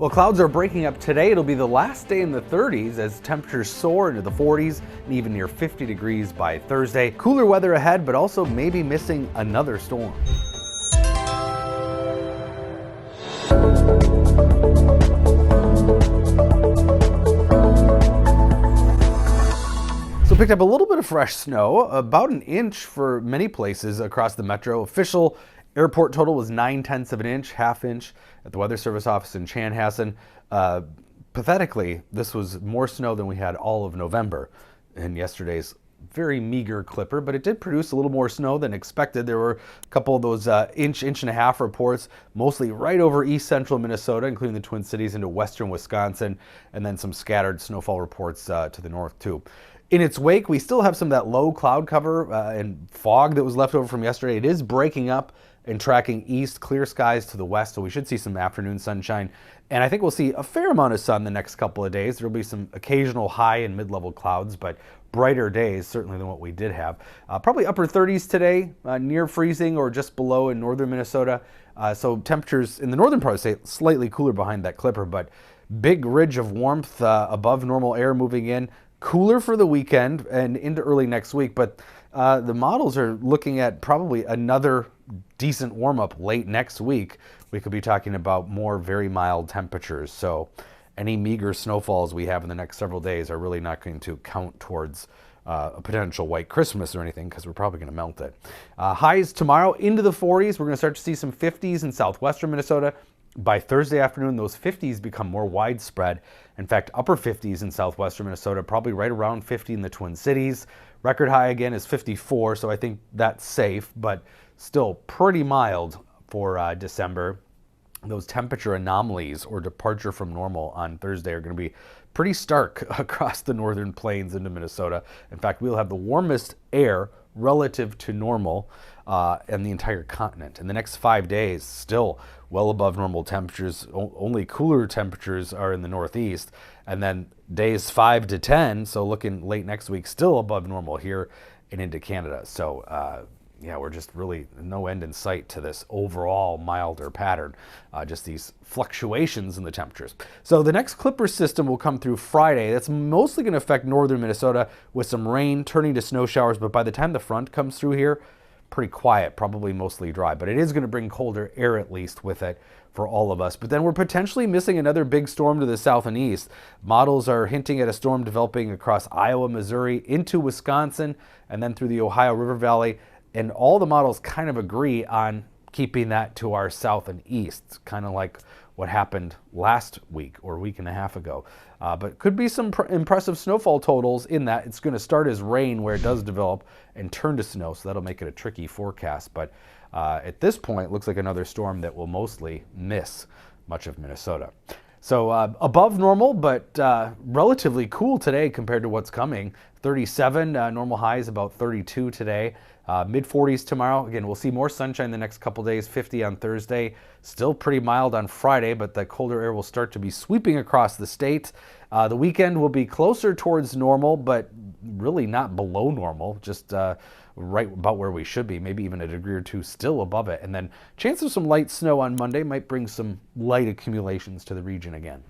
Well, clouds are breaking up today. It'll be the last day in the 30s as temperatures soar into the 40s and even near 50 degrees by Thursday. Cooler weather ahead, but also maybe missing another storm. So picked up a little bit of fresh snow, about an inch for many places across the metro. Official airport total was 9/10 of an inch, half inch at the Weather Service office in Chanhassen. Pathetically, this was more snow than we had all of November in yesterday's very meager clipper, but it did produce a little more snow than expected. There were a couple of those inch and a half reports, mostly right over east central Minnesota, including the Twin Cities into western Wisconsin, and then some scattered snowfall reports to the north too. In its wake, we still have some of that low cloud cover and fog that was left over from yesterday. It is breaking up and tracking east, clear skies to the west, so we should see some afternoon sunshine. And I think we'll see a fair amount of sun the next couple of days. There'll be some occasional high and mid-level clouds, but brighter days certainly than what we did have. Probably upper 30s today, near freezing or just below in northern Minnesota. So temperatures in the northern part of the state slightly cooler behind that clipper, but big ridge of warmth above normal air moving in. Cooler for the weekend and into early next week, but the models are looking at probably another decent warm-up late next week. We could be talking about more very mild temperatures, so any meager snowfalls we have in the next several days are really not going to count towards a potential white Christmas or anything, because we're probably going to melt it. Highs tomorrow into the 40s. We're going to start to see some 50s in southwestern Minnesota. By Thursday afternoon, those 50s become more widespread. In fact, upper 50s in southwestern Minnesota, probably right around 50 in the Twin Cities. Record high again is 54, so I think that's safe, but still pretty mild for December. Those temperature anomalies or departure from normal on Thursday are going to be pretty stark across the northern plains into Minnesota. In fact, we'll have the warmest air relative to normal in the entire continent. In the next 5 days, still well above normal temperatures. Only cooler temperatures are in the northeast. And then days 5 to 10, so looking late next week, still above normal here and into Canada. So yeah, we're just really no end in sight to this overall milder pattern, just these fluctuations in the temperatures. So the next clipper system will come through Friday. That's mostly going to affect northern Minnesota with some rain turning to snow showers, but by the time the front comes through here, pretty quiet, probably mostly dry, but it is going to bring colder air at least with it for all of us. But then we're potentially missing another big storm to the south and east. Models are hinting at a storm developing across Iowa, Missouri, into Wisconsin, and then through the Ohio River Valley. And all the models kind of agree on keeping that to our south and east, kind of like what happened last week or a week and a half ago. But could be some impressive snowfall totals in that. It's going to start as rain where it does develop and turn to snow, so that'll make it a tricky forecast. But at this point, it looks like another storm that will mostly miss much of Minnesota. So above normal, but relatively cool today compared to what's coming. 37, normal highs about 32 today. Mid-40s tomorrow. Again, we'll see more sunshine the next couple days, 50 on Thursday. Still pretty mild on Friday, but the colder air will start to be sweeping across the state. The weekend will be closer towards normal, but really not below normal, just right about where we should be, maybe even a degree or two still above it. And then chance of some light snow on Monday might bring some light accumulations to the region again.